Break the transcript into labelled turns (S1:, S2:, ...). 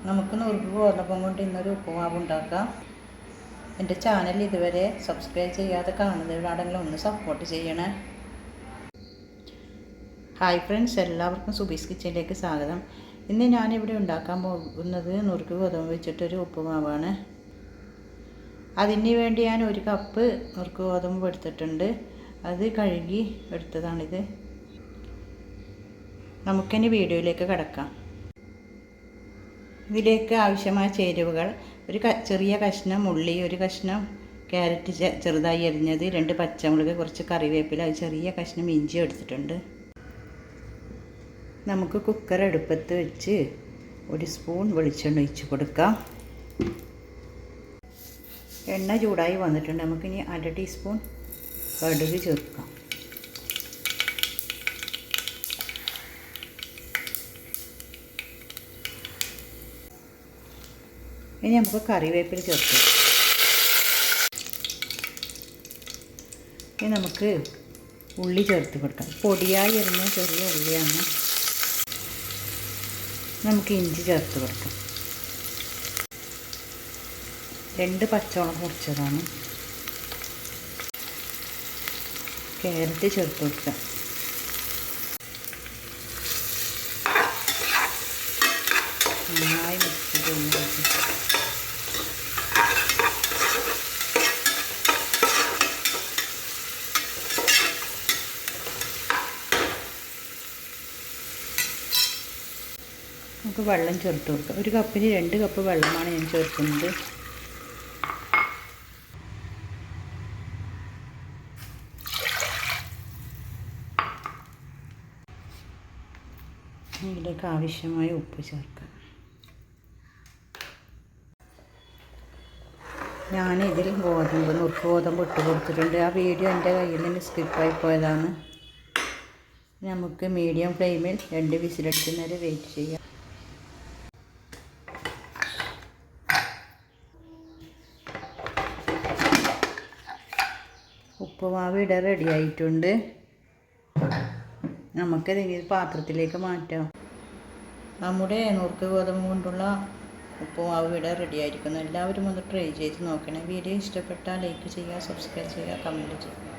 S1: നമുക്ക് നുറുക്ക് ഗോതമ്പം കൊണ്ട് ഇന്നൊരു ഉപ്പുമാവ് ഉണ്ടാക്കാം. എൻ്റെ ചാനൽ ഇതുവരെ സബ്സ്ക്രൈബ് ചെയ്യാതെ കാണുന്നവരാണെങ്കിലും ഒന്ന് സപ്പോർട്ട് ചെയ്യണേ. ഹായ് ഫ്രണ്ട്സ്, എല്ലാവർക്കും സുബീസ് കിച്ചണിലേക്ക് സ്വാഗതം. ഇന്ന് ഞാനിവിടെ ഉണ്ടാക്കാൻ പോകുന്നത് നുറുക്ക് ഗോതമ്പ് വെച്ചിട്ടൊരു ഉപ്പുമാവാണ്. അതിന് വേണ്ടി ഞാൻ 1 കപ്പ് നുറുക്ക് ഗോതമ്പ് എടുത്തിട്ടുണ്ട്. അത് കഴുകി എടുത്തതാണിത്. നമുക്കിനി വീഡിയോയിലേക്ക് കടക്കാം. ഇതിലേക്ക് ആവശ്യമായ ചേരുവകൾ: ഒരു ചെറിയ കഷ്ണം ഉള്ളി, ഒരു കഷ്ണം ക്യാരറ്റ് ചെറുതായി അരിഞ്ഞത്, 2 പച്ചമുളക്, കുറച്ച് കറിവേപ്പില, ചെറിയ കഷ്ണം ഇഞ്ചി എടുത്തിട്ടുണ്ട്. നമുക്ക് കുക്കർ അടുപ്പത്ത് വെച്ച് 1 സ്പൂൺ വെളിച്ചെണ്ണ ഒഴിച്ച് കൊടുക്കാം. എണ്ണ ചൂടായി വന്നിട്ടുണ്ട്. നമുക്കിനി 1/2 ടീസ്പൂൺ കടുക് ചേർക്കാം. ഇനി നമുക്ക് കറിവേപ്പില ചേർക്കാം. ഇനി നമുക്ക് ഉള്ളി ചേർത്ത് കൊടുക്കാം. പൊടിയായി അരിഞ്ഞ ചെറിയ ഉള്ളിയാണ്. നമുക്ക് ഇഞ്ചി ചേർത്ത് കൊടുക്കാം. 2 പച്ചമുളക് മുറിച്ചതാണ്. ക്യാരറ്റ് ചേർത്ത് കൊടുക്കാം. നന്നായി മിക്സ് ചെയ്ത് നമുക്ക് വെള്ളം ചേർത്ത് കൊടുക്കാം. 1 കപ്പിന് 2 കപ്പ് വെള്ളമാണ് ഞാൻ ചേർക്കുന്നത്. ഇതിലേക്ക് ആവശ്യമായ ഉപ്പ് ചേർക്കാം. ഞാനിതിൽ നുറുക്ക് ഗോതമ്പ് ഇട്ട് കൊടുത്തിട്ടുണ്ട്. ആ വീഡിയോ എൻ്റെ കയ്യിൽ നിന്ന് സ്കിപ്പായി പോയതാണ്. നമുക്ക് മീഡിയം ഫ്ലെയിമിൽ 2 വിസിലടിക്കുന്നവരെ വെയിറ്റ് ചെയ്യാം. ഉപ്പുമാവ് ഇവിടെ റെഡി ആയിട്ടുണ്ട്. നമുക്കത് ഇനി പാത്രത്തിലേക്ക് മാറ്റാം. നമ്മുടെ നുറുക്ക് ഗോതമ്പ് കൊണ്ടുള്ള ഉപ്പുമാവ് ഇവിടെ റെഡി ആയിരിക്കുന്നു. എല്ലാവരും ഒന്ന് ട്രൈ ചെയ്ത് നോക്കണം. വീഡിയോ ഇഷ്ടപ്പെട്ടാൽ ലൈക്ക് ചെയ്യുക, സബ്സ്ക്രൈബ് ചെയ്യുക, കമൻറ്റ് ചെയ്യുക.